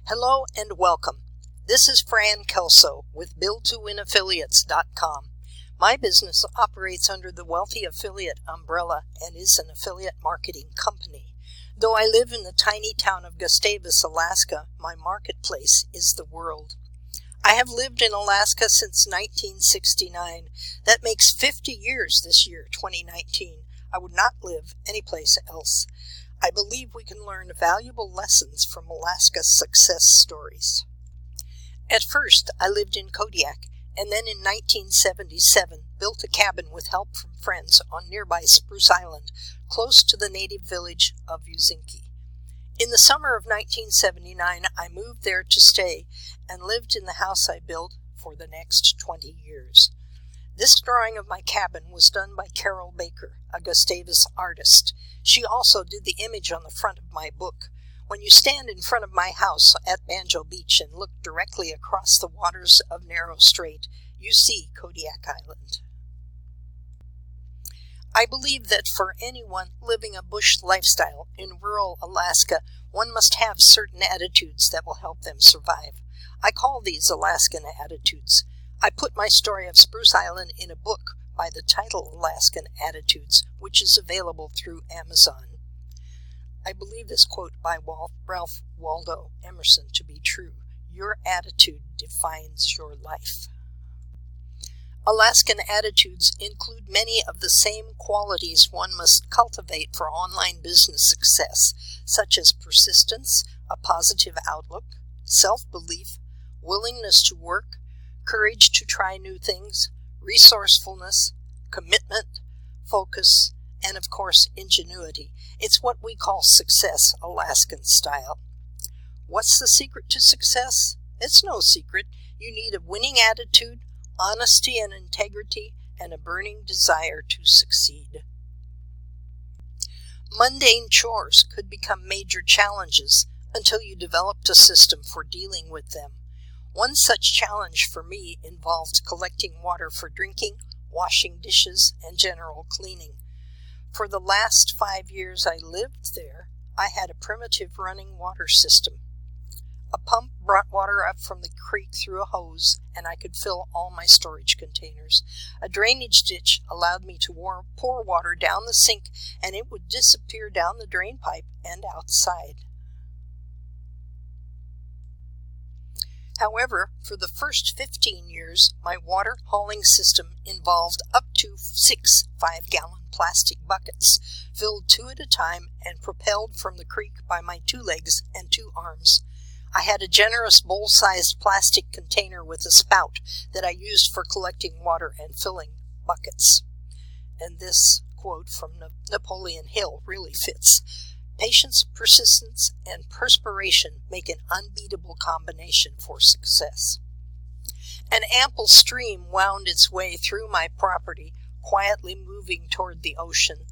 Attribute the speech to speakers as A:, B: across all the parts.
A: Hello and welcome. This is Fran Kelso with BuildToWinAffiliates.com. My business operates under the Wealthy Affiliate umbrella and is an affiliate marketing company. Though I live in the tiny town of Gustavus, Alaska, my marketplace is the world. I have lived in Alaska since 1969. That makes 50 years this year, 2019. I would not live anyplace else. I believe we can learn valuable lessons from Alaska's success stories. At first, I lived in Kodiak, and then in 1977 built a cabin with help from friends on nearby Spruce Island, close to the native village of Uzinki. In the summer of 1979, I moved there to stay and lived in the house I built for the next 20 years. This drawing of my cabin was done by Carol Baker, a Gustavus artist. She also did the image on the front of my book. When you stand in front of my house at Banjo Beach and look directly across the waters of Narrow Strait, you see Kodiak Island. I believe that for anyone living a bush lifestyle in rural Alaska, one must have certain attitudes that will help them survive. I call these Alaskan attitudes. I put my story of Spruce Island in a book by the title Alaskan Attitudes, which is available through Amazon. I believe this quote by Ralph Waldo Emerson to be true. Your attitude defines your life. Alaskan attitudes include many of the same qualities one must cultivate for online business success, such as persistence, a positive outlook, self-belief, willingness to work, courage to try new things, resourcefulness, commitment, focus, and of course, ingenuity. It's what we call success, Alaskan style. What's the secret to success? It's no secret. You need a winning attitude, honesty and integrity, and a burning desire to succeed. Mundane chores could become major challenges until you developed a system for dealing with them. One such challenge for me involved collecting water for drinking, washing dishes, and general cleaning. For the last 5 years I lived there, I had a primitive running water system. A pump brought water up from the creek through a hose, and I could fill all my storage containers. A drainage ditch allowed me to pour water down the sink, and it would disappear down the drain pipe and outside. However, for the first 15 years, my water hauling system involved up to 6 5-gallon plastic buckets, filled 2 at a time and propelled from the creek by my 2 legs and 2 arms. I had a generous bowl-sized plastic container with a spout that I used for collecting water and filling buckets. And this quote from Napoleon Hill really fits. Patience, persistence, and perspiration make an unbeatable combination for success. An ample stream wound its way through my property, quietly moving toward the ocean.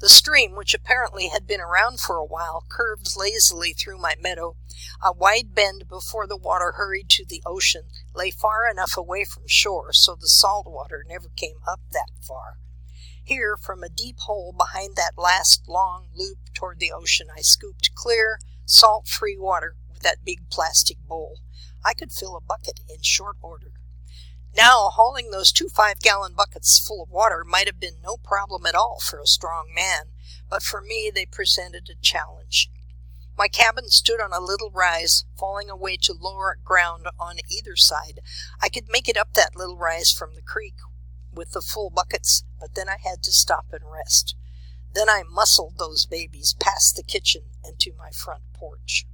A: The stream, which apparently had been around for a while, curved lazily through my meadow. A wide bend before the water hurried to the ocean lay far enough away from shore so the salt water never came up that far. Here, from a deep hole behind that last long loop toward the ocean, I scooped clear, salt-free water with that big plastic bowl. I could fill a bucket in short order. Now, hauling those 2 5-gallon buckets full of water might have been no problem at all for a strong man, but for me they presented a challenge. My cabin stood on a little rise, falling away to lower ground on either side. I could make it up that little rise from the creek with the full buckets, but then I had to stop and rest. Then I muscled those babies past the kitchen and to my front porch.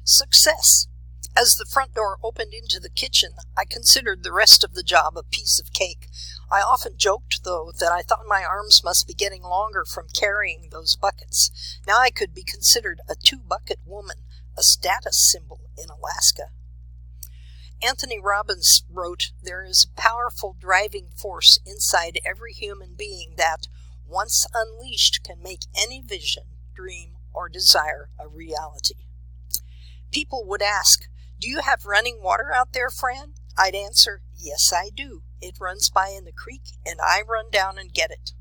A: Success. As the front door opened into the kitchen, I considered the rest of the job a piece of cake. I often joked, though, that I thought my arms must be getting longer from carrying those buckets. Now I could be considered a 2-bucket woman, a status symbol in Alaska. Anthony Robbins wrote, "There is a powerful driving force inside every human being that, once unleashed, can make any vision, dream, or desire a reality." People would ask, "Do you have running water out there, Fran?" I'd answer, "Yes, I do. It runs by in the creek, and I run down and get it."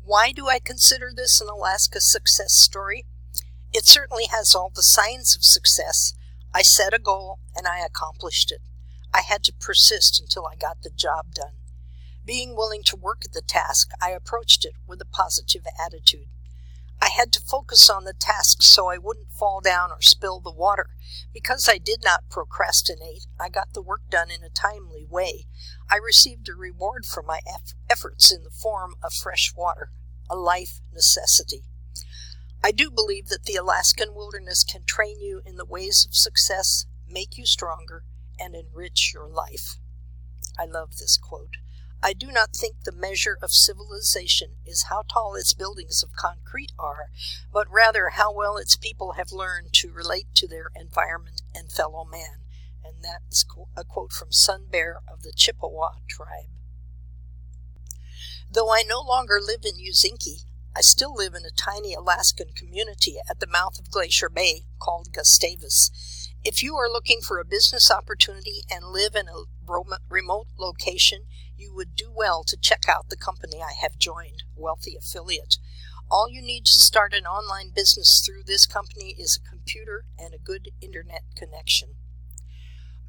A: Why do I consider this an Alaska success story? It certainly has all the signs of success. I set a goal and I accomplished it. I had to persist until I got the job done. Being willing to work at the task, I approached it with a positive attitude. I had to focus on the task so I wouldn't fall down or spill the water. Because I did not procrastinate, I got the work done in a timely way. I received a reward for my efforts in the form of fresh water, a life necessity. I do believe that the Alaskan wilderness can train you in the ways of success, make you stronger, and enrich your life. I love this quote. I do not think the measure of civilization is how tall its buildings of concrete are, but rather how well its people have learned to relate to their environment and fellow man. And that's a quote from Sun Bear of the Chippewa tribe. Though I no longer live in Uzinki, I still live in a tiny Alaskan community at the mouth of Glacier Bay called Gustavus. If you are looking for a business opportunity and live in a remote location, you would do well to check out the company I have joined, Wealthy Affiliate. All you need to start an online business through this company is a computer and a good internet connection.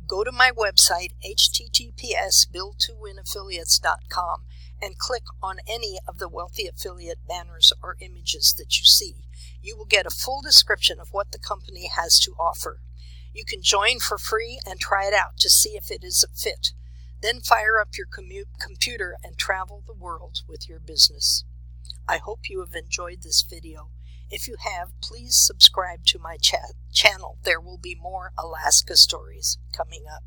A: Go to my website, https://build2winaffiliates.com, and click on any of the Wealthy Affiliate banners or images that you see. You will get a full description of what the company has to offer. You can join for free and try it out to see if it is a fit. Then fire up your computer and travel the world with your business. I hope you have enjoyed this video. If you have, please subscribe to my channel. There will be more Alaska stories coming up.